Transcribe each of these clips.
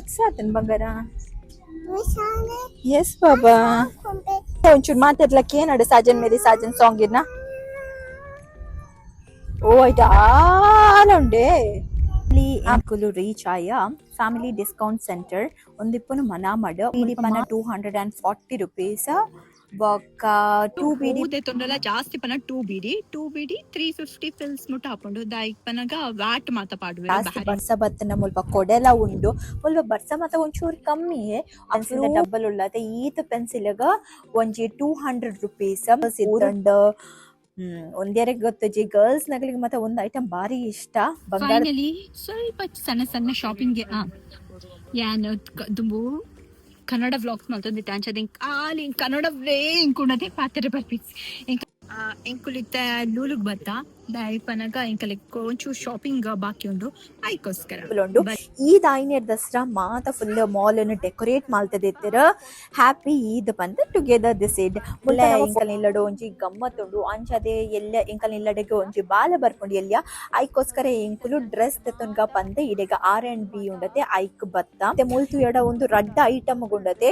Mix ಆತನ್ ಬಂಗಾರ. S ಬಾಬಾ ಒಂಚೂರು ಮಾತಾಡ್ಲಕ್ಕೆ ಏನಾಡು ಸಾಜನ್ ಮೇರಿ ಸಾಜನ್ ಸಾಂಗ್ ಇರ್ನ ಓ ಆಯ್ತಾ ಉಂಡೆ ಅಂಕುಲು ರೀಚ್ ಆಯ ಫ್ಯಾಮಿಲಿ ಡಿಸ್ಕೌಂಟ್ ಸೆಂಟರ್ ಒಂದಿಪ್ಪನು ಮನಾಮಡ್ ಇಡಿ ಪನ 240 rupees ಬೊಕ್ಕ 2 ಬಿಡಿ ತೊಂಡಲ ಜಾಸ್ತಿ ಪನ 2 ಬಿಡಿ 350 ಫಿಲ್ಸ್ ಮುಟ್ಟ ಹಾಕೊಂಡು ದಾಯಿಕ್ ಪನಗ ವ್ಯಾಟ್ ಮಾತ ಪಾಡುವೆ ಬರ್ಸ ಬತ್ತನ ಮುಲ್ಪ ಕೊಡೆಲ ಉಂಡು ಮುಲ್ಪ ಬರ್ಸ ಮಾತ ಒಂಚೂರು ಕಮ್ಮಿ ಪೆನ್ಸಿಲ್ ಡಬ್ಬಲ್ ಉಳ್ಳತೆ ಈತ ಪೆನ್ಸಿಲ್ಗ ಒಂಜಿ 200 rupees ಇದ್ದಂಡ್ ಒಂದೇರೆ ಗೊತ್ತಜ್ಜಿ ಗರ್ಲ್ಸ್ ನಗಳಿಗೆ ಮತ್ತೆ ಒಂದು ಐಟಮ್ ಬಾರಿ ಇಷ್ಟ. ಫೈನಲಿ ಸ್ವಲ್ಪ ಸಣ್ಣ ಸಣ್ಣ ಶಾಪಿಂಗ್ ಯಾನು ದುಂಬು ಕನ್ನಡ ವ್ಲಾಗ್ಸ್ ಮಲ್ತೊಂದಿತ್ತೆ ಅಂಚದ ಖಾಲಿ ಕನ್ನಡವೇ ಇಂಕುಣದೆ ಪಾತ್ರೆ ಬರ್ಪಿಸಿ ಎಂಕುಲಿತ್ತ ಲೂಲುಗ್ ಬತ್ತ ದಯಪನಗ ಎಂಕಲೆಕ್ ಒಂಚೂರು ಶಾಪಿಂಗ್ ಬಾಕಿ ಉಂಡು ಐಕೋಸ್ಕರ ಉಂಡು. ಈದ್ ಆಯ್ನೆರ್ ದಸರಾ ಮಾತ ಫುಲ್ ಮಾಲ್ ಅನ್ನು ಡೆಕೋರೇಟ್ ಮಾಡ್ತದಿತ್ತರ ಹ್ಯಾಪಿ ಈದ್ ಬಂದ್ ಟುಗೆದರ್ ದಿಸ್ ಇಡ್ ಮುಲ್ಲ ಎಂಕಲ್ ಇಲ್ಲಡು ಒಂಜಿ ಗಮ್ಮತ್ ಉಂಡು ಅಂಚದೆ ಎಲ್ಲ ಎಂಕಲ್ ಇಲ್ಲಡೆಗೆ ಒಂಜಿ ಬಾಲ ಬರ್ಕೊಂಡು ಎಲ್ಯ ಐಕೋಸ್ಕರ ಎಂಕುಲು ಡ್ರೆಸ್ ತೆತ್ತೊನ್ಗ ಪಂದ ಇಡೆಗ R&B ಉಂಡತೆ ಐಕ್ ಬತ್ತ ಮತ್ತೆ ಮುಲ್ತು ಎಡ ಒಂದು ರಡ್ಡ ಐಟಮ್ ಉಂಡತೆ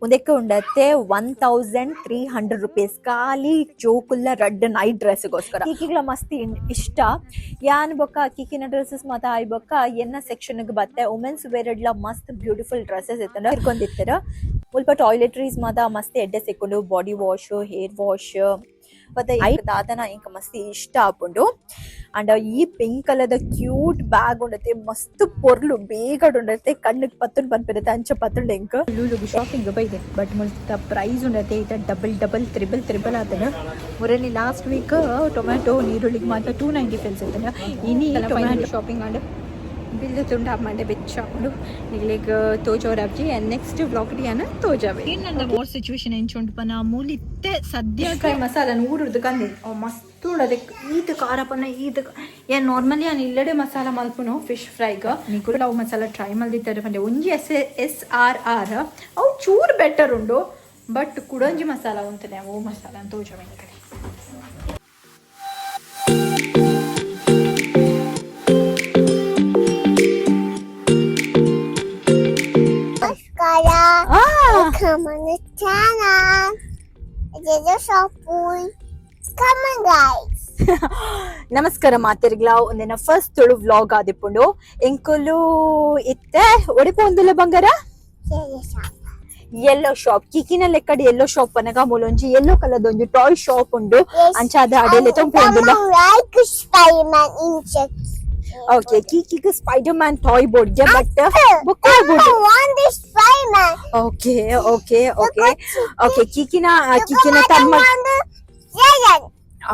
ಒಂದಕ್ಕೆ ಉಂಡತ್ತೆ 1300 rupees ಖಾಲಿ ಜೋಕುಲ್ಲ ರಡ್ಡ ನೈಟ್ ಡ್ರೆಸ್ಗೋಸ್ಕರ. ಕೀಕಿಗಳ ಮಸ್ತಿ ಇಷ್ಟ ಯಾನ್ ಬೊಕ್ಕ ಕೀಕಿನ ಡ್ರೆಸ್ಸಸ್ ಮಾತ ಆಯ್ ಬೊಕ್ಕ ಎನ್ನ ಸೆಕ್ಷನ್ ಬತ್ತೆ ವುಮೆನ್ಸ್ ವೇರ್ ಎಡ್ಲ ಮಸ್ತ್ ಬ್ಯೂಟಿಫುಲ್ ಡ್ರೆಸ್ಸಸ್ ಇತ್ತಂಡ ಇರ್ಕೊಂಡಿರ್ತಾರ. ಸ್ವಲ್ಪ ಟಾಯ್ಲೆಟ್ರೀಸ್ ಮಾತ ಮಸ್ತ್ ಎಡ್ಡೆ ಸಿಕ್ಕೊಂಡು ಬಾಡಿ ವಾಶ್ ಹೇರ್ ವಾಶ್ ಮತ್ತೆ ದಾದನ ಇಂಕ ಮಸ್ತ್ ಇಷ್ಟ ಆಪುಂಡು. ಅಂಡ್ ಈ ಪಿಂಕ್ ಕಲರ್ದ ಕ್ಯೂಟ್ ಬ್ಯಾಗ್ ಉಂಡತೆ ಮಸ್ತ್ ಪೊರ್ಲು ಬೇಗ ಉಂಡತೆ ಕಣ್ಣಿಗೆ ಪತ್ತನ್ ಬಂದ್ಬಿಡುತ್ತೆ ಅಂಚ ಪತ್ತಂಡ್ ಎಂಕ ಲೂಲುಗ್ ಶಾಪಿಂಗ್ ಬೈದೆ ಬಟ್ ಮುಲ್ತ ಪ್ರೈಸ್ ಉಂಡತೆ ಇತ ಡಬಲ್ ತ್ರಿಬಲ್ ಆತನ ಮುರಲಿ ಲಾಸ್ಟ್ ವೀಕ್ ಟೊಮ್ಯಾಟೊ ನೀರುಳ್ಳಿಗೆ ಮಾತ್ರ 290 ಫಿಲ್ಸ್ ಇತ್ತನ ಇನಿ ಟೊಮ್ಯಾಟೊ ಶಾಪಿಂಗ್ ಆಂಡ್ ಬಿಲ್ಲು ತುಂಡ ಮಂಡೆ ಬೆಚ್ಚಾಕೊಂಡು ಈಗ ತೋಜೋರಬ್ಜಿ ನೆಕ್ಸ್ಟ್ ಬ್ಲಾಗ್ ಡಿಯಾನ ತೋಜಾವೆ ಇನ್ನೊಂದು ಮೋರ್ ಸಿಚುವೇಶನ್ ಎಂಚುಂಡು ಪನ ಮೂಲಿತ್ತೆ ಸದ್ಯ ಫ್ರೈ ಮಸಾಲ ನೂರುಡ್ದು ಕಂದೆ ಮಸ್ತ್ ಉಂಡದೆ ಈದ್ ಖಾರ ಪನ ಈದ್ ಏನ್ ನಾರ್ಮಲಿ ನಾನು ಇಲ್ಲಡೆ ಮಸಾಲ ಮಲ್ಪುನು ಫಿಶ್ ಫ್ರೈಗ ನಿಕುಲ ಅವು ಮಸಾಲ ಟ್ರೈ ಮಲ್ದಿತ್ತಾರೆ ಪಂಡೆ ಒಂಜಿ SRR ಅವು ಚೂರ್ ಬೆಟರ್ ಉಂಡು ಬಟ್ ಕುಡಂಜಿ ಮಸಾಲ ಉಂತನೆ ಅವು ಮಸಾಲ ಅಂತ ತೋಜಾವೆ ಕಡೆ. Come on the channel. Tejo shopping. Come on guys. ನಮಸ್ಕಾರ ಮಾತಿರ್ಗ್ಲಾ ಒಂದಿನ ಫಸ್ಟ್ ತುಳು ವ್ಲಾಗ್ ಆದಿಪ್ಪುಂಡು ಎಂಕುಲು ಇತ್ತೆ ಒಡಿಪೊಂದುಲೆ ಬಂಗಾರ ಯೆಲ್ಲೋ ಶಾಪ್ ಕಿಕಿನ ಲೆಕ್ಕಡಿ ಯೆಲ್ಲೋ ಶಾಪ್ ಅನಗ ಮೂಲೊಂಜಿ ಯೆಲ್ಲೋ ಕಲರ್ದ ಒಂಜಿ ಟಾಯ್ ಶಾಪ್ ಉಂಡು ಅಂಚಾದ ಅಡೆಲೆ ತೊಂಪೊಂದುಲ್ಲ ಓಕೆ ಕೀಕಿಗ್ ಸ್ಪೈಡರ್ ಮ್ಯಾನ್ ಟಾಯ್ ಬೋರ್ಡ್ ಗೆ but okay okay okay okay ಕೀಕಿನ ತಮ್ಮ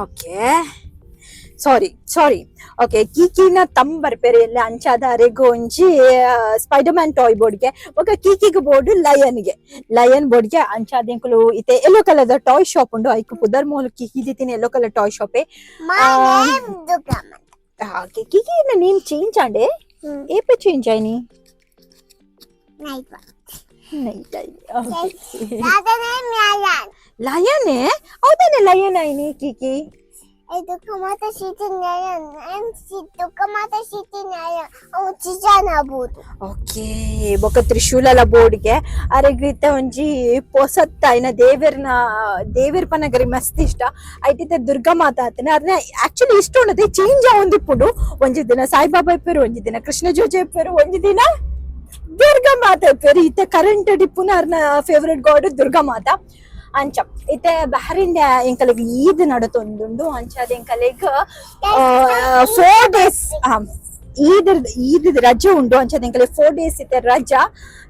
ಓಕೆ ಸಾರಿ ಓಕೆ ಕೀಕಿನ ತಮ್ಮ ಬರ್ಪೇರೆ ಎಲ್ಲ ಅಂಚಾದ ಅರೆಗು ಒಂಜಿ ಸ್ಪೈಡರ್ ಮ್ಯಾನ್ ಟಾಯ್ ಬೋರ್ಡ್ಗೆ ಒಕ್ಕ ಕೀಕಿಗ್ ಬೋರ್ಡ್ ಲಯನ್ ಬೋರ್ಡ್ಗೆ ಅಂಚಾದ ಎಂಕುಲು ಇತ್ತೆ ಯೆಲ್ಲೋ ಕಲರ್ದ ಟಾಯ್ ಶಾಪ್ ಉಂಡು ಐಕ್ ಪುದರ್ ಮೂಲ ಕೀಕಿದಿತ್ತಿನ ಯೆಲ್ಲೋ ಕಲರ್ ಟಾಯ್ ಶಾಪೇ ಓಕೆ ಕೀಕಿನ ನೇಮ್ ಚೇಂಜ್ ಆಂಡೆ ಏಪೆ ಚೇಂಜ್ ಆಯ್ನಿ ಲಯನೇ ಹೌದಾನೆ ಲಯನ್ ಆಯ್ನಿ ಕೀಕಿ ಇದು ಕಮಾತ ಸಿಟಿ ನಯನ್ ಸಿಟ್ಟು ಕಮಾತ ಸಿಟಿ ನಯನ್ ಅವು ಚಿಜಾನಬಹುದು ಓಕೆ ಬೊಕ ತ್ರಿಶೂಲಲ ಬೋರ್ಡ್ಗೆ ಅರೆಗಿತ ಒಂಜಿ ಪೊಸತ್ತ ಐನ ದೇವರ ಪನಗರಿ ಮಸ್ತ್ ಇಷ್ಟ ಐಟಿತ ದುರ್ಗಾ ಮಾತಾ ಆತನ ಅರ್ನ ಆಕ್ಚುಲಿ ಇಷ್ಟ ಉಂಡದೆ ಚೇಂಜ್ ಆವೊಂದಿಪ್ಪುಂಡು ಒಂಜಿ ದಿನ ಸಾಯಿಬಾಬಾ ಇಪ್ಪೇರು ಒಂಜಿ ದಿನ ಕೃಷ್ಣ ಜೋಜಿ ಇಪ್ಪೇರು ಒಂಜಿ ದಿನ ದುರ್ಗಾ ಮಾತಾ ಇಪ್ಪೇರು ಇತ್ತೆ ಕರೆಂಟ್ ಡಿಪ್ಪುನ ಅರ್ನ ಫೇವರೇಟ್ ಗಾಡ್ ದುರ್ಗಾ ಮಾತಾ ಅಂಚ ಇತ್ತೆ ಬಹರಿನ್ ಎಂಕಲೆಗ್ ಈದ್ ನಡತೊಂದುಂಡು ಅಂಚಾದ ಎಂಕಲೆಗ್ 4 days ಈದ್ ರಜೆ ಉಂಡು ಅಂಚಾದ ಎಂಕಲೆಗ್ 4 days ಇತ್ತೆ ರಜಾ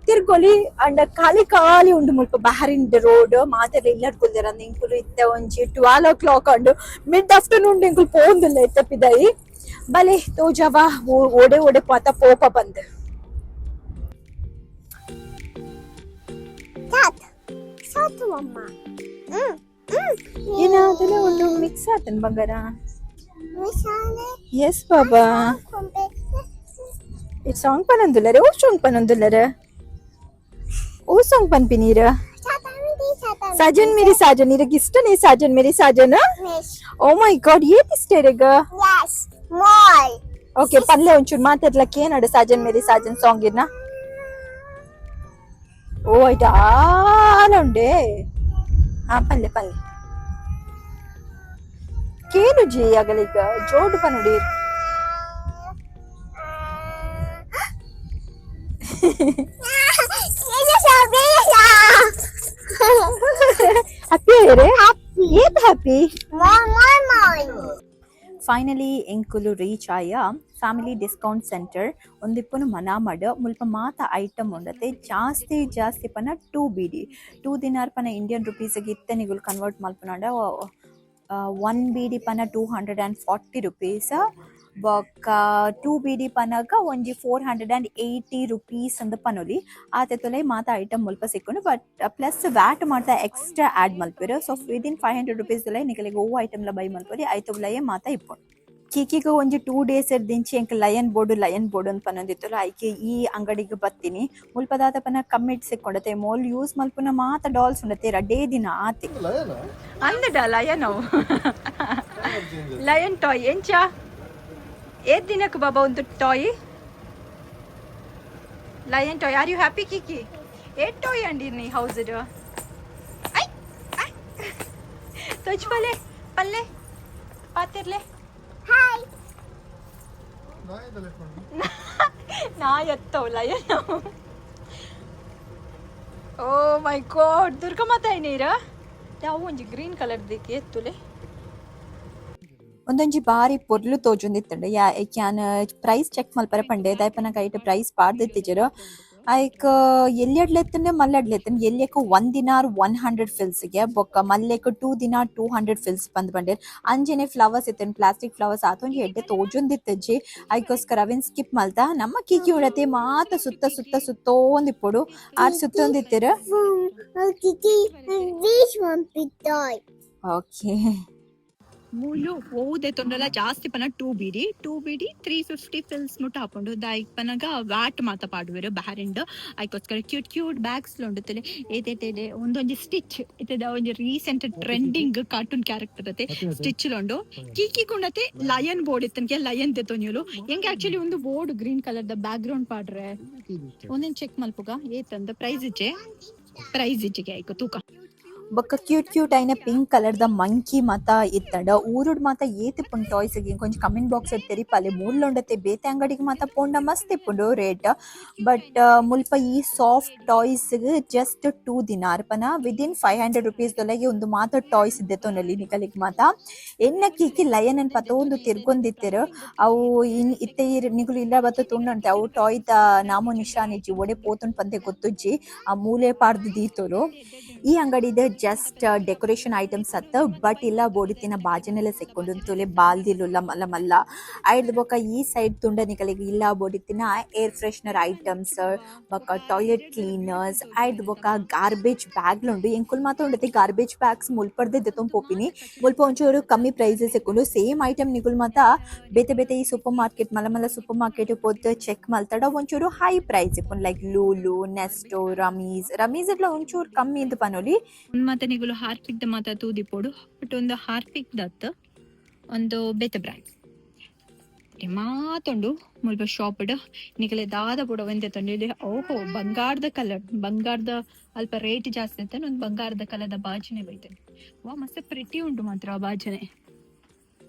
ತಿರ್ಗೊಲಿ ಅಂಡ ಖಾಲಿ ಉಂಡು ಮುಲ್ಪ ಬಹರಿನ್ ರೋಡ್ ಮಾತೆಲ್ಲ ಇಲ್ಲಡ್ ಕುಲ್ದೆರ ಅಂದ ಎಂಕುಲು ಇತ್ತೆ ಒಂಜಿ 12 o'clock ಅಂಡು ಮಿಡ್ ಆಫ್ಟರ್ನೂನ್ ಎಂಕುಲು ಪೋಂದುಲ್ಲ ಇತ್ತೆ ಪಿದಾಯಿ ಬಲೆ ತೋಜವ ಓಡೆ ಪಾತ ಪೋಪ ಬಂದೆ ಸಾತು ಅಮ್ಮ ಏನಾದಲ್ಲ ಒಂದು ಮಿಕ್ಸ್ ಆತನ್ ಬಂಗಾರ ಮಿಸಾಲೆ ಎಸ್ ಬಾಬಾ ಇಟ್ ಸಾಂಗ್ ಪನಂದುಲ್ಲರೆ ಓ ಸಾಂಗ್ ಪನ್ ಪಿನೀರ ಸಾಜನ್ ಮೇರಿ ಸಾಜನ್ ಇರಗ ಇಷ್ಟನೇ ಸಾಜನ್ ಮೇರಿ ಸಾಜನ್ ಓ ಮೈ ಗಾಡ್ ಏತ್ ಇಷ್ಟ ಇರಗ ಯಸ್ ಮಾಲ್ ಓಕೆ ಪಲ್ಲೆ ಒಂಚೂರು ಮಾತಾಡ್ಲಕ್ಕೆ ಏನಾಡು ಸಾಜನ್ ಮೇರಿ ಸಾಜನ್ ಸಾಂಗ್ ಇರ್ನ ಓ ಆಯ್ತಾ ಆಲುಂಡೆ ಪಲ್ಲೆ ಪಲ್ಲೆ ಕೇನು ಜಿ ಅಗಲಿಗ ಜೋಡು ಪನುಡಿ ಹ್ಯಾಪಿ ರೇ ಏತ್ ಹ್ಯಾಪಿ ಫೈನಲಿ ಎಂಕುಲು ರೀಚ್ ಆಯ ಫ್ಯಾಮಿಲಿ ಡಿಸ್ಕೌಂಟ್ ಸೆಂಟರ್ ಒಂದಿಪ್ಪನು ಮನಾಮಡ್ ಮುಲ್ಪ ಮಾತ ಐಟಮ್ ಉಂಡತೆ ಜಾಸ್ತಿ ಪನ 2 BD 2 ದಿನಾರ್ ಪನ ಇಂಡಿಯನ್ ರುಪೀಸ್ಗೆ ಇತ್ತೆ ನಿಗುಲು ಕನ್ವರ್ಟ್ ಮಲ್ಪನಾಂಡ 1 BD ಪನ 240 ರುಪೀಸ್ ಬೊಕ್ಕ 2 BD ಪನಗ ಒಂಜಿ 480 ರುಪೀಸ್ ಅಂದ ಪನೊಲಿ ಆತೆ ತೊಲೆ ಮಾತ ಐಟಮ್ ಮುಲ್ಪ ಸಿಕ್ಕುಂಡು ಬಟ್ ಪ್ಲಸ್ ವ್ಯಾಟ್ ಮಾತ ಎಕ್ಸ್ಟ್ರಾ ಆಡ್ ಮಲ್ಪೆರು ಸೊ ವಿದಿನ್ 500 ರುಪೀಸ್ ದೊಲೆ ನಿಕಲಿಗೆ ಓ ಐಟಮ್ಲ ಬೈ ಮಲ್ಪೊಲಿ ಐತೊಬ್ಲಯೇ ಮಾತ ಇಪ್ಪುಂಡು ಕೀಕಿಗೆ ಒಂಜಿ 2 days ದಿಂಚಿ ಎಂಕ್ ಲಯನ್ ಬೋರ್ಡ್ ಅಂತ ಪನೊಂದಿತ್ತಲ್ಲ ಐಕೆ ಈ ಅಂಗಡಿಗೆ ಬತ್ತೀನಿ ಮುಲ್ಪದಾತ ಪನ ಕಮ್ಮಿಟ್ ಸಿಕ್ಕೊಂಡತೆ ಮೋಲ್ ಯೂಸ್ ಮಲ್ಪುನ ಮಾತ ಡಾಲ್ಸ್ ಉಂಡತೆ ರಡೇ ದಿನ ಆತಿ ಅಂದಡ ಲಯನ್ ಲಯನ್ ಟಾಯ್ ಎಂಚ ಏತ್ ದಿನಕ್ಕೆ ಬಾಬಾ ಒಂದು toy lion toy are you happy ಕಿಕಿ ಏಟ್ ಟಾಯ್ ಅಂಡಿ ನೀ ಹೌಸ್ ತೊಜ್ ಪಲ್ಲೆ ಪಾತಿರ್ಲೆ ಹಾಯ್ ನಾ ಎತ್ತವ್ ಲಯನ್ ಓ ಮೈ ಗಾಡ್ ದುರ್ಗಮಾತ ನೀರ ಯಾವ ಒಂಜಿ ಗ್ರೀನ್ ಕಲರ್ ದಿಕ್ಕಿ ಎತ್ತುಲೆ ಒಂದೊಂಜಿ ಬಾರಿ ಪೊರ್ಲು ತೋಜೊಂದಿತ್ತಂಡೆ ಯಾ ಕ್ಯಾನ್ ಪ್ರೈಸ್ ಚೆಕ್ ಮಲ್ಪರೆ ಪಂಡೆ ದಾಯ್ಪನಕ ಐಟ್ ಪ್ರೈಸ್ ಪಾಡ್ದಿತ್ತಿಜರು ಐಕ್ ಎಲ್ಲಿಯಡ್ಲೆತ್ತಂಡೆ ಮಲ್ಲಡ್ಲೆತ್ತಂಡೆ ಎಲ್ಲಿಯಕ್ಕೆ 1 ದಿನಾರ್ 100 ಫಿಲ್ಸ್ಗೆ ಬೊಕ್ಕ ಮಲ್ಲೆಕ್ 2 ದಿನಾರ್ 200 ಫಿಲ್ಸ್ ಬಂದ್ ಬಂಡೇರ್ ಅಂಜನೆ ಫ್ಲವರ್ಸ್ ಇತ್ತನ್ ಪ್ಲಾಸ್ಟಿಕ್ ಫ್ಲವರ್ಸ್ ಆತೊಂಜಿ ಎಡ್ಡೆ ತೋಜೊಂದಿತ್ತಜ್ಜಿ ಐಕೋಸ್ಕರ ಅವಿನ್ ಸ್ಕಿಪ್ ಮಲ್ತ ನಮ್ಮ ಕೀಕಿ ಉಡತೆ ಮಾತ ಸುತ್ತೋಂದಿಪ್ಪೊಡು ಆರ್ ಸುತ್ತೊಂದಿತ್ತಿರ ಕಿಕಿ ವಿಶ್ ಒನ್ ಪಿಟಾಯ್ ಓಕೆ ಮೂಲು ಓದೆ ತೊಂಡಲ ಜಾಸ್ತಿ ಪನ 2 BD 350 ಫಿಲ್ಸ್ ಮುಟ್ಟ ಹಾಕೊಂಡು ದಾಯ್ಕ್ ಪನಗ ವ್ಯಾಟ್ ಮಾತ ಪಾಡುವೆರು ಬ್ಯಾರಿಂಡ್ ಐಕೋಸ್ಕರ ಕ್ಯೂಟ್ ಬ್ಯಾಗ್ಸ್ ಲೊಂಡುತ್ತಲೆ ಏತೇತೇಲೆ ಒಂದೊಂಜಿ ಸ್ಟಿಚ್ ಇತ್ತದ ಒಂಜಿ ರೀಸೆಂಟ್ ಟ್ರೆಂಡಿಂಗ್ ಕಾರ್ಟೂನ್ ಕ್ಯಾರೆಕ್ಟರ್ ಅತೆ ಸ್ಟಿಚ್ ಲೊಂಡು ಕೀಕಿ ಕುಂಡತೆ ಲಯನ್ ಬೋರ್ಡ್ ಇತ್ತನ್ಕೆ ಲಯನ್ ತೆತೊಂಜುಲು ಎಂಗೆ ಆಕ್ಚುಲಿ ಒಂದು ಬೋರ್ಡ್ ಗ್ರೀನ್ ಕಲರ್ ದ ಬ್ಯಾಕ್ ಗ್ರೌಂಡ್ ಪಾಡ್ರೆ ಒಂದೇನ್ ಚೆಕ್ ಮಲ್ಪುಗ ಏತಂದ ಪ್ರೈಸ್ ಇಜ್ಜಿಗೆ ಆಯ್ತು ತೂಕ ಬೊಕ್ಕ ಕ್ಯೂಟ್ ಐನ ಪಿಂಕ್ ಕಲರ್ ದ ಮಂಕಿ ಮಾತ ಇತ್ತಂಡ ಊರುಡ್ ಮಾತ ಏತ್ ಇಪ್ಪುಂಡು ಟಾಯ್ಸ್ ಗೆ ಕೊಂಚ ಕಮೆಂಟ್ ಬಾಕ್ಸ್ ತೆರಿಪಾಲೆ ಮೂರ್ಲೊಂಡತೆ ಬೇತೆ ಅಂಗಡಿಗೆ ಮಾತ ಪೋಂಡ ಮಸ್ತ್ ಇಪ್ಪುಂಡು ರೇಟ್ ಬಟ್ ಮುಲ್ಪ ಈ ಸಾಫ್ಟ್ ಟಾಯ್ಸ್ ಜಸ್ಟ್ 2 ದಿನಾರ್ ಪನ ವಿದಿನ್ 500 ರುಪೀಸ್ ದೊಲಗೆ ಒಂದು ಮಾತ ಟಾಯ್ಸ್ ಇದ್ದೆತೊನಲ್ಲಿ ನಿಕಲಿಗೆ ಮಾತ ಎನ್ನಕ್ಕೀಕಿ ಲಯನ್ ಅನ್ ಪತ ಒಂದು ತಿರ್ಗೊಂದಿತ್ತೆರು ಅವು ಇತ್ತೆ ನಿಗುಲು ಇಲ್ಲ ಬತ್ತ ತುಂಡಂತೆ ಅವು ಟಾಯ್ ದ ನಾಮೋ ನಿಶಾನಿಜ್ಜಿ ಒಡೆ ಪೋತುನ್ ಪಂದೆ ಗೊತ್ತುಜ್ಜಿ ಆ ಮೂಲೆ ಪಾಡ್ದು ದೀತೋರು ಈ ಅಂಗಡಿದ ಜಸ್ಟ್ ಡೆಕೋರೇಷನ್ ಐಟಮ್ಸ್ ಅತ್ತ ಬಟ್ ಇಲ್ಲ ಬೋಡಿತಿನ ಬಾಜನೆಲ್ಲ ಸಿಕ್ಕೊಂಡು ತುಲೆ ಬಾಲ್ದಿಲ್ಲ ಮಲ್ಲ ಐಡ್ ಬೊಕ ಈ ಸೈಡ್ ತುಂಡ ನಿಕಲಿಗೆ ಇಲ್ಲ ಬೋಡಿತಿನ ಏರ್ ಫ್ರೆಶ್ನರ್ ಐಟಮ್ಸ್ ಬೊಕ ಟಾಯ್ಲೆಟ್ ಕ್ಲೀನರ್ಸ್ ಐಡ್ ಬೊಕ ಗಾರ್ಬೇಜ್ ಬ್ಯಾಗ್ ಲುಂಡು ಎಂಕುಲ್ ಮಾತ ಉಂಡತೆ ಗಾರ್ಬೇಜ್ ಬ್ಯಾಗ್ಸ್ ಮುಲ್ಪಡ್ದೆ ದೆತೊಂದು ಪೋಪಿನಿ ಮುಲ್ಪ ಒಂಚೂರು ಕಮ್ಮಿ ಪ್ರೈಸಸ್ ಸಿಕ್ಕೊಂಡು ಸೇಮ್ ಐಟಮ್ ನಿಗುಲ್ ಮಾತ ಬೇತೆ ಈ ಸೂಪರ್ ಮಾರ್ಕೆಟ್ ಮಲ್ಲ ಸೂಪರ್ ಮಾರ್ಕೆಟ್ ಪೋತ್ ಚೆಕ್ ಮಲ್ತಡ ಒಂಚೂರು high price ಇಪ್ಪುನ್ like Lulu ನೆಸ್ಟೋ Ramees ಎಲ್ಲ ಒಂಚೂರು ಕಮ್ಮಿ ಅಂತ ಪನೋಲಿ ಮತ್ತೆ ನಿಗುಲು ಹಾರ್ಪಿಕ್ ದ ಮಾತ ತೂದಿಪೋಡು ಬಟ್ ಒಂದು ಹಾರ್ಪಿಕ್ ದತ್ತ ಒಂದು ಬೇತೆ ಬ್ರ್ಯಾಂಡ್ ಮಾತೊಂಡು ಮುಲ್ಪ ಶಾಪ್ ನಿಕಲೆ ದಾದ ಪುಡ ಒಂದೆ ತೊಂಡು ಓಹೋ ಬಂಗಾರದ ಅಲ್ಪ ರೇಟ್ ಜಾಸ್ತಿ ಅಂತ ಒಂದು ಬಂಗಾರದ ಕಲರ್ದ ಬಾಜನೆ ಬೈತೇನೆ ವಾ ಮಸ್ತ್ ಪ್ರಿಟಿ ಉಂಟು ಮಾತ್ರ ಆ ಬಾಜನೆ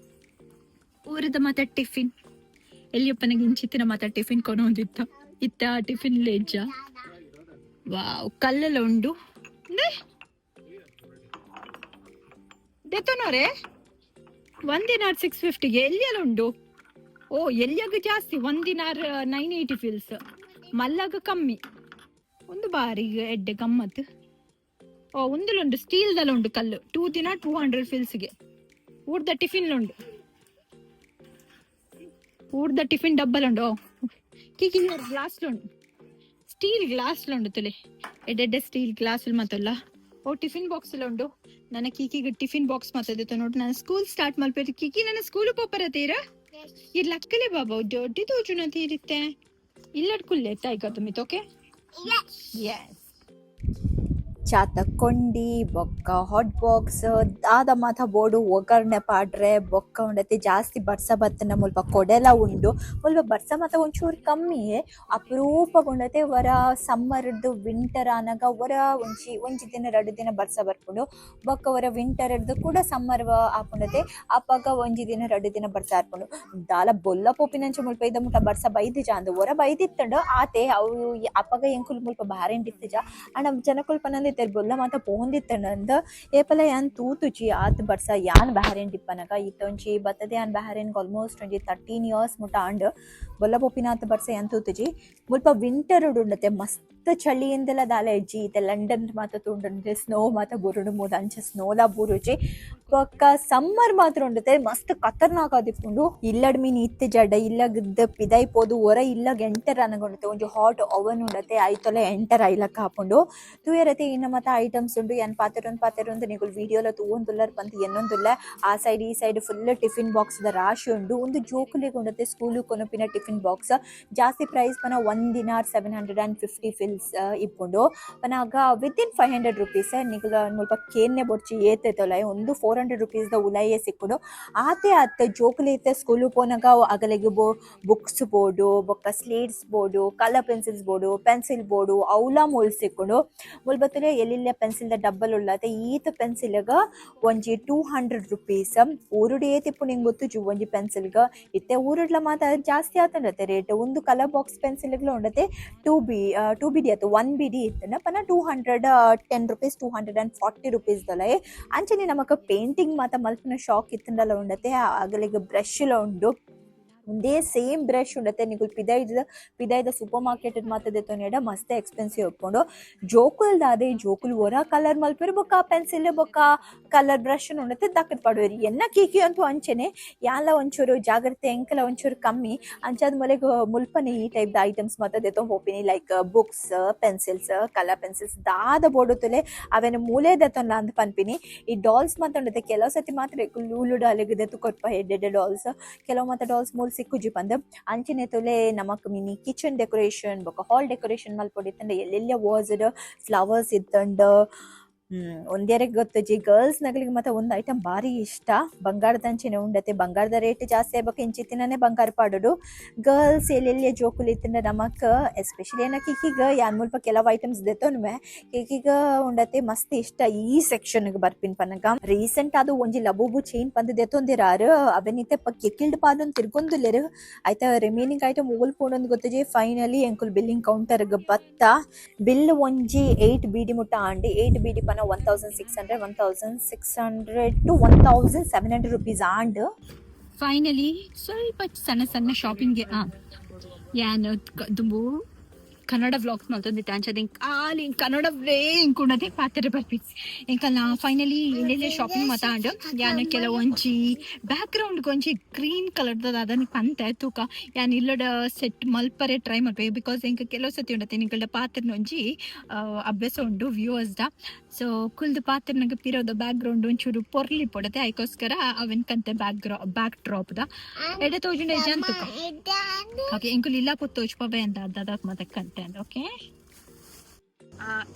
ಊರದ ಮಾತ ಟಿಫಿನ್ ಎಲ್ಲಿಯಪ್ಪನಿಗೆ ಇಂಚಿತ್ತಿನ ಮಾತ ಟಿಫಿನ್ ಕೊನೊಂದಿತ್ತ ಇತ್ತ ಟಿಫಿನ್ ಲೇಜ ವಾವ್ ಕಲ್ಲೆಲ್ಲ ಉಂಡು ದೆತ್ತನೋರೆ 1 ದಿನಾರ್ 650ಗೆ ಎಲ್ಲಿಯಲ್ಲ ಉಂಡು ಓ ಎಲ್ಲಿಯಾಗ ಜಾಸ್ತಿ 1 ದಿನಾರ್ 980 ಫಿಲ್ಸ್ ಮಲ್ಲಾಗ ಕಮ್ಮಿ ಒಂದು ಬಾರಿಗೆ ಎಡ್ಡೆ ಗಮ್ಮತ್ ಓ ಒಂದುಲುಂಡು ಸ್ಟೀಲ್ದಲ್ಲ ಉಂಡು ಕಲ್ಲು 2 ದಿನಾರ್ 200 ಫಿಲ್ಸ್ಗೆ ಊರ್ದ ಟಿಫಿನ್ ಡಬ್ಬಲುಂಡು ಕಿಕಿ ಗ್ಲಾಸ್ಲುಂಡು ಸ್ಟೀಲ್ ಗ್ಲಾಸ್ಲುಂಡು ತುಲೆ ಎಡ್ಡೆ ಸ್ಟೀಲ್ ಗ್ಲಾಸ್ ಮತ್ತಲ್ಲ ಓ ಟಿಫಿನ್ ಬಾಕ್ಸ್ ಉಂಡು ನನ್ನ ಕೀಕಿಗೆ ಟಿಫಿನ್ ಬಾಕ್ಸ್ ಮಾತಾದಿತ್ತು ನೋಡಿ ನಾನು ಸ್ಕೂಲ್ ಸ್ಟಾರ್ಟ್ ಮಾಡ್ಬೇಕು ಕೀಕಿ ನನ್ನ ಸ್ಕೂಲ್ ಪೋಪರತೀರ ಇರ್ ಲಕ್ಕಲೆ ಬಾಬಾ ದೊಡ್ಡ ತೋಜುನ ತೀರಿತ್ತೆ ಇಲ್ಲಡ್ ಕುಲ್ಲೆ ತಾಯ್ಕ ತುಮಿ ತೋಕೆ ಎಸ್ ಚಾತಕೊಂಡಿ ಬೊಕ್ಕ ಹಾಟ್ ಬಾಕ್ಸ್ ದಾದ ಮಾತ ಬೋಡು ಒಗ್ಗರಣೆ ಪಾಡ್ರೆ ಬೊಕ್ಕ ಉಂಡತೆ ಜಾಸ್ತಿ ಬರ್ಸ ಬತ್ತನ ಮುಲ್ಪ ಕೊಡೆಲ ಉಂಡು ಮುಲ್ಪ ಬರ್ಸ ಮಾತ ಒಂಚೂರು ಕಮ್ಮಿ ಅಪರೂಪಗುಂಡತೆ ವರ ಸಮ್ಮರ್ದು ವಿಂಟರ್ ಆನಾಗ ವರ ಒಂಜಿ ದಿನ 2 ದಿನ ಬರ್ಸ ಬರ್ಪುಂಡು ಬೊಕ್ಕ ವರ ವಿಂಟರ್ ಇರ್ದು ಕೂಡ ಸಮ್ಮರ್ ಆಪುಂಡತೆ ಅಪ್ಪಾಗ ಒಂಜಿ ದಿನ 2 ದಿನ ಬರ್ಸ ಆರ್ಪುಂಡು ದಾಲ ಬೊಲ್ಲ ಪೋಪಿನಂಚ ಮುಲ್ಪ ಇದ ಮುಟ ಬರ್ಸ ಬೈದಿಜ ಅಂದು ವರ ಬೈದಿತ್ತಂಡು ಆತೆ ಅವು ಅಪ್ಪಗ ಎಂಕುಲು ಮುಲ್ಪ ಬಾರೆನ್ ಇತ್ತಿಜ ಅಂಡ ಜನಕುಲ್ ಪನಂದಿತ್ತೆ ಬೊಲ್ಲ ಮಾತ ಪೋಂದಿತ್ತಂಡ ಏಪಲ ಯಾನ್ ತೂತುಜಿ ಆತ್ ಬರ್ಸ ಯಾನ್ ಬಾರೆನ್ ಡಿಪ್ಪನಗ ಇತ್ತೊಂಜಿ ಬತ್ತದೆ ಯಾನ್ ಬಾರೆನ್ ಆಲ್ಮೋಸ್ಟ್ ಒಂಜಿ 13 years ಮುಟ ಅಂಡ್ ಬೊಲ್ಲ ಪೋಪಿನಾತ್ ಬರ್ಸ ಯಾನ್ ತೂತುಜಿ ಮುಲ್ಪ ವಿಂಟರ್ ಉಂಡತೆ ಮಸ್ತ್ ಚಳಿಯಿಂದೆಲ್ಲ ದಾಲ ಎಜ್ಜಿ ಇತ್ತೆ ಲಂಡನ್ ಮಾತ ತುಂಡಂದೆ ಸ್ನೋ ಮಾತ ಬುರುಡು ಮೂದ ಅಂಚ ಸ್ನೋಲ ಬುರುಜಿ ಪಕ್ಕ ಸಮ್ಮರ್ ಮಾತ್ರ ಉಂಡತೆ ಮಸ್ತ್ ಖತರ್ನಾಕ್ ಆದಿಪ್ಪುಂಡು ಇಲ್ಲಡ್ ಮೀನ್ ಇತ್ತೆ ಜಡ್ಡ ಇಲ್ಲಗದ ಪಿದೈಪೋದು ಒರ ಇಲ್ಲಗ ಎಂಟರ್ ಅನಗೊಂಡತೆ ಒಂಜಿ ಹಾಟ್ ಓವನ್ ಉಂಡತೆ ಐತೊಲೆ ಎಂಟರ್ ಐಲಕ್ಕ ಹಾಪುಂಡು ತೂಯರತೆ ಇನ್ನ ಮತ್ತ ಐಟಮ್ಸ್ ಉಂಡು ಯಾನ್ ಪಾತೆರೊಂದು ನಿಗುಲ್ ವಿಡಿಯೋಲ ತೂವೊಂದುಲ್ಲರ್ ಪಂತ್ ಎನ್ನೊಂದುಲ್ಲ ಆ ಸೈಡ್ ಈ side full tiffin box the ರಾಶಿ ಉಂಡು ಒಂದು ಜೋಕುಲಿಗೆ ಉಂಡತೆ ಸ್ಕೂಲು ಕೊನಪಿನ ಟಿಫಿನ್ ಬಾಕ್ಸ್ ಜಾಸ್ತಿ ಪ್ರೈಸ್ ಪನ 1 dinar 750 ಫಿಲ್ಸ್ ಇಪ್ಪುಂಡು ಪನಾಗ ವಿತಿನ್ 500 rupees ನಿಗುಲ ಮುಲ್ಪ ಕೇನ್ನೆ ಬೊಡ್ಚಿ ಏತೈತೊಲ ಒಂದು 400 rupees ದ ಉಲಾಯೇ ಸಿಕ್ಕುಂಡು ಆತೆ ಅತ್ತೆ ಜೋಕುಲಿ ಇತ್ತೆ ಸ್ಕೂಲು ಪೋನಾಗ ಅಗಲೆಗೆ ಬುಕ್ಸ್ ಬೋರ್ಡು ಬೊಕ್ಕ slates board colour pencils board pencil board ಅವಲ ಮೂಲ್ ಸಿಕ್ಕುಂಡು ಮುಲ್ಬತ್ತಲೆ ಎಲ್ಲಿಲ್ಲ ಪೆನ್ಸಿಲ್ ದ ಡಬ್ಬಲ್ ಉಳ್ಳತೆ ಈತ ಪೆನ್ಸಿಲ್ಗ ಒಂಜಿ 200 rupees ಊರುಡು ಏತಿಪ್ಪು ನಿಂಗೆ ಗೊತ್ತು ಒಂಜಿ ಪೆನ್ಸಿಲ್ಗ ಇತ್ತೆ ಊರುಡ್ಲ ಮಾತ ಜಾಸ್ತಿ ಆತಂಡತೆ ರೇಟ್ ಒಂದು ಕಲರ್ ಬಾಕ್ಸ್ ಪೆನ್ಸಿಲ್ಗಳು ಉಂಡತೆ 2 BD ಆಯ್ತು 1 BD ಇತ್ತನ ಪನ 210 rupees 240 rupees ದೊಲೆ ಅಂಚನೆ ನಮಕ್ ಪೇಂಟಿಂಗ್ ಮಾತ ಮಲ್ಪನ ಶಾಕ್ ಇತ್ತಂಡಲ ಉಂಡತೆ ಆಗಲಿಗೆ ಬ್ರಷ್ ಲ ಉಂಡು ಒಂದೇ ಸೇಮ್ ಬ್ರಷ್ ಉಂಡತೆ ನಿಗುಲ್ ಪಿದೈದ ಸೂಪರ್ ಮಾರ್ಕೆಟ್ ಮಾತದೆ ತೊನೆಡ ಮಸ್ತ್ ಎಕ್ಸ್ಪೆನ್ಸಿವ್ ಇಪ್ಕೊಂಡು ಜೋಕುಲ್ದಾದೆ ಜೋಕುಲ್ ಒರ ಕಲರ್ ಮಲ್ಪೇರು ಬೊಕ್ಕ ಪೆನ್ಸಿಲ್ ಬೊಕ್ಕ ಕಲರ್ ಬ್ರಷ್ ಉಂಡತೆ ದಕ್ಕದ್ ಪಡುವೇರಿ ಎನ್ನ ಕೀಕಿ ಅಂತೂ ಅಂಚೆನೆ ಯಾಲ ಒಂಚೂರು ಜಾಗ್ರತೆ ಎಂಕಲ ಒಂಚೂರು ಕಮ್ಮಿ ಅಂಚಾದ ಮಲೆಗೆ ಮುಲ್ಪನೆ ಈ ಟೈಪ್ ದ ಐಟಮ್ಸ್ ಮಾತದೆ ತೊಂದು ಹೋಪಿನಿ like books pencils colour pencils ದಾದ ಬೋಡುತ್ತಲೆ ಅವೇನು ಮೂಲೆದ ತೊಂದ ಅಂತ ಪನ್ಪಿನಿ ಈ ಡಾಲ್ಸ್ ಮಾತಾಡತೆ ಕೆಲವು ಸತಿ ಮಾತ್ರ ಲೂಲು ಡಾಲಿಗಿದೆ ತುಕೊಟ್ಪ ಹೆಡ್ಡೆಡ್ ಡಾಲ್ಸ್ ಕೆಲವು ಮಾತ್ರ ಡಾಲ್ಸ್ ಮೂಲ್ ಸಿಕ್ಕುಜಿ ಬಂದ ಅಂಚಿನ ತೊಲೆ ನಮಕ್ ಮಿನಿ ಕಿಚನ್ ಡೆಕೋರೇಷನ್ ಬೊಕ್ಕ ಹಾಲ್ ಡೆಕೋರೇಷನ್ ಮಲ್ಪೊಡಿತ್ತಂಡ ಎಲ್ಲೆಲ್ಲ ವಾಸ್ಡ್ ಫ್ಲವರ್ಸ್ ಇತ್ತಂಡ ಒಂದೇರೆ ಗೊತ್ತಜಿ ಗರ್ಲ್ಸ್ ನಗಲಿಗೆ ಮತ್ತೆ ಒಂದು ಐಟಮ್ ಭಾರಿ ಇಷ್ಟ ಬಂಗಾರದ ಅಂಚಿನ ಉಂಡತೆ ಬಂಗಾರದ ರೇಟ್ ಜಾಸ್ತಿ ಆಗ್ಬೇಕು ಇಂಚಿತ್ತಿನೇ ಬಂಗಾರ ಪಾಡೋಡು ಗರ್ಲ್ಸ್ ಎಲ್ಲೆಲ್ಲಿ ಜೋಕುಲಿ ಇತ್ತಂಡ ನಮಕ್ ಎಸ್ಪೆಷಲಿ ಏನಕ್ಕೆ ಈಗೀಗ ಯಾನ್ ಮುಲ್ಪ ಕೆಲವು ಐಟಮ್ಸ್ ದೆತ್ತೊನ್ಮೆ ಈಗೀಗ ಉಂಡತೆ ಮಸ್ತ್ ಇಷ್ಟ ಈ ಸೆಕ್ಷನ್ಗೆ ಬರ್ಪಿನ್ ಪನಗ ರೀಸೆಂಟ್ ಅದು ಒಂಜಿ ಲಬೂಬು ಚೈನ್ ಪಂದ್ ದೆತ್ತೊಂದಿರಾರು ಅವನಿತ್ತೆ ಪಕ್ಕೆ ಕಿಲ್ಡ್ ಪಾದೊಂದು ತಿರ್ಗೊಂದುಲ್ಲೇರು ಆಯ್ತಾ ರಿಮೈನಿಂಗ್ ಐಟಮ್ ಓಲ್ ಪೋಡೊಂದು ಗೊತ್ತಜಿ ಫೈನಲಿ ಎಂಕುಲ್ ಬಿಲ್ಲಿಂಗ್ ಕೌಂಟರ್ಗೆ ಬತ್ತ ಬಿಲ್ ಒಂಜಿ 8 BD ಮುಟ್ಟ Andy 8 BD ಪನ 1600 to 1700 rupees and finally ಸ್ವಲ್ಪ ಸಣ್ಣ ಶಾಪಿಂಗ್ಗೆ ಯಾನು ದುಂಬು ಕನ್ನಡ ವ್ಲಾಗ್ಸ್ ಮಲ್ತೊಂದಿತ್ತೆ ಅಂಚದ ಖಾಲಿ ಕನ್ನಡವೇ ಇಂಕುಂಡದೆ ಪಾತ್ರೆ ಬರ್ಪಿಸಿ ಇಂಕಲ್ನ ಫೈನಲಿ ಎಲ್ಲೆಲ್ಲೇ ಶಾಪಿಂಗ್ ಮಾತಾಡು ಯಾನು ಕೆಲವೊಂಜಿ ಬ್ಯಾಕ್ ಗ್ರೌಂಡ್ ಒಂಜಿ ಗ್ರೀನ್ ಕಲರ್ದ ಅದನ್ನ ಪಂತೆ ತೂಕ ಯಾನ್ ಇಲ್ಲಡ ಸೆಟ್ ಮಲ್ಪರೆ ಟ್ರೈ ಮಾಡ್ಬೇಕು ಬಿಕಾಸ್ ಇಂಕ ಕೆಲವು ಸತಿ ಉಂಡತೆ ನಿಂಕಲ್ಡ ಪಾತ್ರೆನ ಒಂಜಿ ಅಭ್ಯಾಸ ಉಂಡು ವ್ಯೂವರ್ಸ್ದ ಸೊ ಕುಲ್ದು ಪಾತ್ರೆನಾಗ ಪಿರೋದ ಬ್ಯಾಕ್ ಗ್ರೌಂಡ್ ಒಂಚೂರು ಪೊರ್ಲಿ ಪೊಡತೆ ಅದಕ್ಕೋಸ್ಕರ ಅವನ್ ಕಂತೆ ಬ್ಯಾಕ್ ಡ್ರಾಪ್ ದ ಎಡೆ ತೋಜುಂಡ ಜಂತುಕ ಓಕೆ ಇಂಕುಲ್ ಇಲ್ಲ ಪುತ್ ತೋಜ್ಪವೆ ಅಂತ ಅದಾದ ಮತ್ತೆ ಕಂತೆ ಓಕೆ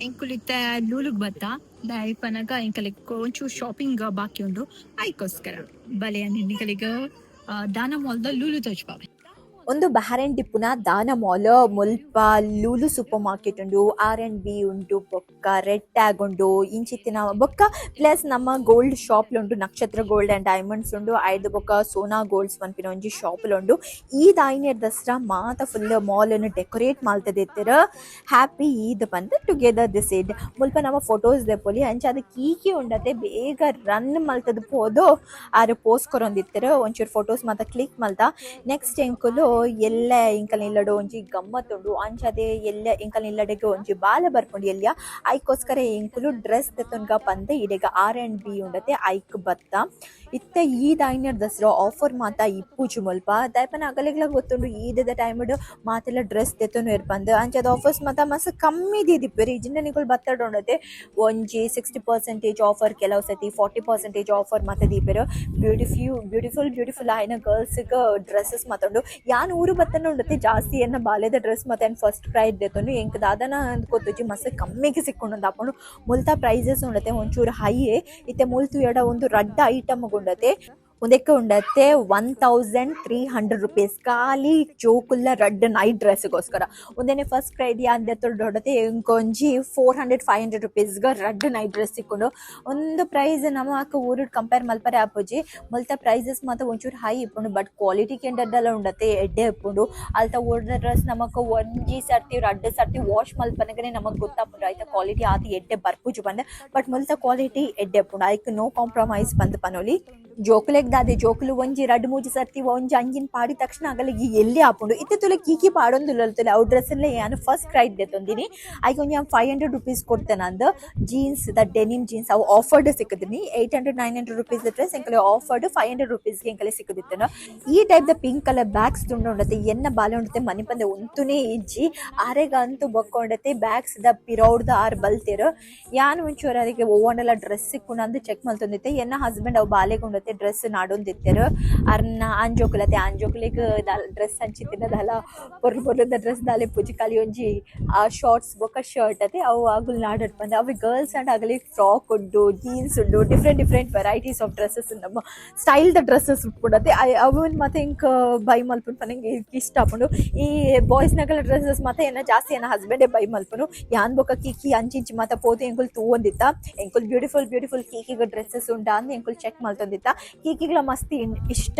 ಎಂಕುಲಿತ್ತ ಲೂಲುಗ್ ಬತ್ತ ದಯಪನಗ ಎಂಕಲಿಗೆ ಒಂಚೂರು ಶಾಪಿಂಗ್ ಬಾಕಿ ಉಂಡು ಅದಕ್ಕೋಸ್ಕರ ಬಲೆ ನಿಂಕಲಿಗ ದಾನ ಮಾಲ್ದ ಲೂಲು ತೋಜ್ಪವೆ ಒಂದು ಬಹರೇನ್ ಡಿಪ್ಪುನ ದಾನ ಮಾಲ್ ಮುಲ್ಪ ಲೂಲು ಸೂಪರ್ ಮಾರ್ಕೆಟ್ ಉಂಡು R&B ಉಂಟು ಬೊಕ್ಕ ರೆಡ್ ಟ್ಯಾಗ್ ಉಂಡು ಇಂಚಿತ್ತಿನ ಬೊಕ್ಕ ಪ್ಲಸ್ ನಮ್ಮ ಗೋಲ್ಡ್ ಶಾಪ್ ಉಂಟು ನಕ್ಷತ್ರ ಗೋಲ್ಡ್ ಆ್ಯಂಡ್ ಡೈಮಂಡ್ಸ್ ಉಂಡು ಐದು ಬೊಕ್ಕ ಸೋನಾ ಗೋಲ್ಡ್ಸ್ ಪನ್ಪಿನ ಒಂಜಿ ಶಾಪ್ ಉಂಡು ಈದ್ ಆಯ್ನೆರ್ ದಸರಾ ಮಾತ ಫುಲ್ ಮಾಲ್ ಅನ್ನು ಡೆಕೋರೇಟ್ ಮಾಲ್ತದಿತ್ತರ ಹ್ಯಾಪಿ ಈದ್ ಬಂದು ಟುಗೆದರ್ ದಿಸ್ ಇಡ್ ಮುಲ್ಪ ನಮ್ಮ ಫೋಟೋಸ್ ದೆಪ್ಪೊಲಿ ಅಂಚ ಅದು ಕೀಕಿ ಉಂಡತೆ ಬೇಗ ರನ್ ಮಲ್ತದ ಪೋದು ಆರು ಪೋಸ್ಟ್ ಕೊರೊಂದಿತ್ತರ ಒಂಚೂರು ಫೋಟೋಸ್ ಮಾತ ಕ್ಲಿಕ್ ಮಲ್ತ ನೆಕ್ಸ್ಟ್ ಎಂಕುಲು ಎಲ್ಲ ಇಂಕಲ್ ನಿಲ್ಲಡು ಒಂಜಿ ಗಮ್ಮತ್ತುಂಡು ಅಂಚದೆ ಎಲ್ಲ ಇಂಕಲ್ ನಿಲ್ಲಡೆಗೆ ಒಂಜಿ ಬಾಲ ಬರ್ಕೊಂಡು ಎಲ್ಲಿಯ ಐಕೋಸ್ಕರ ಇಂಕುಲು ಡ್ರೆಸ್ ತೆತ್ತೊನ್ಗ ಪಂದ ಇಡೆಗ R&B ಉಂಡತೆ ಐಕ್ ಬತ್ತ ಇತ್ತ ಈದ್ ಆಯ್ನರ್ ದಸರಾ ಆಫರ್ ಮಾತ ಇಪ್ಪುಜು ಮುಲ್ಪ ದಯಪನ ಅಗಲೆಗ್ಲ ಗೊತ್ತುಂಡು ಈದದ ಟೈಮಡ್ ಮಾತೆಲ್ಲ ಡ್ರೆಸ್ ತೆತ್ತೊನು ಇರ್ಪಂದ ಅಂಚದ ಆಫರ್ಸ್ ಮಾತ ಮಸ್ತ್ ಕಮ್ಮಿ ದಿದಿಪ್ಪೆರಿ ಇಜಿಂದ ನಿಕುಲ್ ಬತ್ತಡೊಂಡತೆ ಒಂಜಿ 60% ಆಫರ್ ಕೆಲವು ಸತಿ 40% ಆಫರ್ ಮಾತ ದೀಪೆರು ಬ್ಯೂಟಿಫುಲ್ ಆಯ್ನ ಗರ್ಲ್ಸ್ಗ ಡ್ರೆಸ್ಸಸ್ ಮಾತೊಂಡು ಯಾ ಯಾನ್ ಊರು ಬತ್ತನ ಉಂಡತೆ ಜಾಸ್ತಿ ಎನ್ನ ಬಾಲ್ಯದ ಡ್ರೆಸ್ ಮತ್ತೆ ಫಸ್ಟ್ ಕ್ರೈ ಇದ್ದೆತನು ಎಂಕ್ ದಾದನ ಅಂದ್ಕೊತ್ತುಜಿ ಮಸ್ತ್ ಕಮ್ಮಿಗೆ ಸಿಕ್ಕೊಂಡು ಅಪ್ಪನು ಮುಲ್ತಾ ಪ್ರೈಸಸ್ ಉಂಡತೆ ಒಂಚೂರು ಹೈ ಇತ್ತೆ ಮುಲ್ತು ಎಡ ಒಂದು ರಡ್ಡ ಐಟಮ್ ಉಂಡತೆ ಒಂದಕ್ಕೆ ಉಂಡತ್ತೆ 1300 ಖಾಲಿ ಜೋಕುಲ್ಲ ರಡ್ಡ ನೈಟ್ ಡ್ರೆಸ್ಗೋಸ್ಕರ ಒಂದೇನೆ ಫಸ್ಟ್ ಕ್ರೈಡಿಯಾ ಅಂದೆ ತೊಡೊಡತೆ ಇಂಕೊಂಜಿ 400-500 ರೂಪೀಸ್ಗ ರಡ್ಡ ನೈಟ್ ಡ್ರೆಸ್ ಸಿಕ್ಕೊಂಡು ಒಂದು ಪ್ರೈಸ್ ನಮಕ್ ಊರು ಕಂಪೇರ್ ಮಲ್ಪರೆ ಆಪುಜಿ ಮುಲ್ತ ಪ್ರೈಸಸ್ ಮಾತ್ರ ಒಂಚೂರು ಹೈ ಇಪ್ಪುಂಡು ಬಟ್ ಕ್ವಾಲಿಟಿ ಕೆಂಡಡ್ಡೆಲ್ಲ ಉಂಡತೆ ಎಡ್ಡೆ ಇಪ್ಪುಂಡು ಅಲ್ತ ಓಡಿದ ಡ್ರೆಸ್ ನಮಕ್ ಒಂಜಿ ಸರ್ತಿ ರಡ್ಡ ಸರ್ತಿ ವಾಶ್ ಮಲ್ಪನಗನೆ ನಮಕ್ ಗೊತ್ತಾಪುಂಡು ಆಯ್ತಾ ಕ್ವಾಲಿಟಿ ಆತಿ ಎಡ್ಡೆ ಬರ್ಪುಜು ಬಂದೆ ಬಟ್ ಮುಲ್ತ ಕ್ವಾಲಿಟಿ ಎಡ್ಡೆ ಇಪ್ಪುಂಡು ಐಕ್ ನೋ ಕಾಂಪ್ರಮೈಸ್ ಬಂದ್ ಪನೊಲಿ ಜೋಕುಲೆಗ್ ದಾದೆ ಜೋಕುಲು ಒಂಜಿ ರಡ್ಡು ಮೂಜಿ ಸರ್ತಿ ಒಂಜಿ ಅಂಜಿನ ಪಾಡಿ ತಕ್ಷಣ ಆಗಲಿಗೆ ಎಲ್ಲಿ ಆಪುಂಡು ಇತ್ತೆ ತುಲೆ ಕೀಕಿ ಪಾಡೊಂದುಲ್ಲತುಲೆ ಅವು ಡ್ರೆಸ್ಸಲ್ಲೇ ಯಾನು ಫಸ್ಟ್ ಕ್ರೈಡ್ ದೆತೊಂದಿನಿ ಐಕ್ ಒಂಜಿ 500 ರೂಪೀಸ್ ಕೊಡ್ತೇನೆ ಅಂದ ಜೀನ್ಸ್ ದ ಡೆನಿಮ್ ಜೀನ್ಸ್ ಅವು ಆಫರ್ಡ್ ಸಿಕ್ಕದಿನಿ 800-900 ರೂಪೀಸ್ ಡ್ರೆಸ್ ಎಂಕಲೆ ಆಫರ್ಡ್ 500 ರೂಪೀಸ್ಗೆ ಎಂಕಲೆ ಸಿಕ್ಕದಿತ್ತೇನೆ ಈ type the pink colour bags ತುಂಡು ಉಂಡತೆ ಎನ್ನ ಬಾಲೆ ಉಂಡತೆ ಮನೆ ಪಂದೆ ಉಂತುನೇ ಇಜ್ಜಿ ಆರೆಗಂತೂ ಬಕ್ಕೊಂಡತೆ ಬ್ಯಾಗ್ಸ್ ದ ಪಿರೌಡ್ದ ಆರ್ ಬಲ್ತೇರು ಯಾನು ಒಂಚೂರು ಅದಕ್ಕೆ ಓವನ್ನೆಲ್ಲ ಡ್ರೆಸ್ ಸಿಕ್ಕೊಂಡು ಅಂದು ಚೆಕ್ ಮಲ್ತೊಂದಿತ್ತೆ ಎನ್ನ ಹಸ್ಬೆಂಡ್ ಅವು ಬಾಲೆಗೊಂಡು ಡ್ರೆಸ್ ನಾಡೊಂದಿತ್ತರು ಅರ್ನ ಆಂಜೋಕುಲಿಗೆ ಡ್ರೆಸ್ ಹಂಚಿತ್ತಿನದಲ್ಲ ಪೊರ್ಲದ ಡ್ರೆಸ್ ದಾಲೆ ಪೂಜಿ ಕಲಿ ಒಂಜಿ ಶಾರ್ಟ್ಸ್ ಬೊಕ್ಕ ಶರ್ಟ್ ಅತೆ ಅವು ಆಗುಲ್ ನಾಡಟ್ ಬಂದೆ ಅವು ಗರ್ಲ್ಸ್ ಅಂಡ್ ಆಗಲಿ ಫ್ರಾಕ್ ಉಂಡು ಜೀನ್ಸ್ ಉಂಡು ಡಿಫ್ರೆಂಟ್ ವೆರೈಟೀಸ್ ಆಫ್ ಡ್ರೆಸ್ಸಸ್ ನಮ್ಮ ಸ್ಟೈಲ್ ದ ಡ್ರೆಸ್ಸಸ್ ಉಟ್ಬಿಡತ್ತೆ ಅವನ್ ಮತ್ತೆ ಇಂಕ ಬೈ ಮಲ್ಪನ್ ಪನಂಗೆ ಇಷ್ಟ ಆಪುಂಡು ಈ ಬಾಯ್ಸ್ನಾಗಲ ಡ್ರೆಸ್ಸಸ್ ಮತ್ತೆ ಏನ ಜಾಸ್ತಿ ಏನ ಹಸ್ಬೆಂಡೇ ಬೈ ಮಲ್ಪನು ಯಾನ್ ಬೊಕ್ಕ ಕೀಕಿ ಅಂಚಿಂಚಿ ಮತ್ತೆ ಪೋತೆ ಎಂಕುಲ್ ತೂವೊಂದಿತ್ತ ಎಂಕುಲ್ ಬ್ಯೂಟಿಫುಲ್ ಕೀಕಿಗ ಡ್ರೆಸ್ಸಸ್ ಉಂಡ ಅಂದ್ ಎಂಕುಲ್ ಚೆಕ್ ಮಲ್ತೊಂದಿತ್ತ ಕೀಕಿಗಳ ಮಸ್ತಿ ಇಷ್ಟ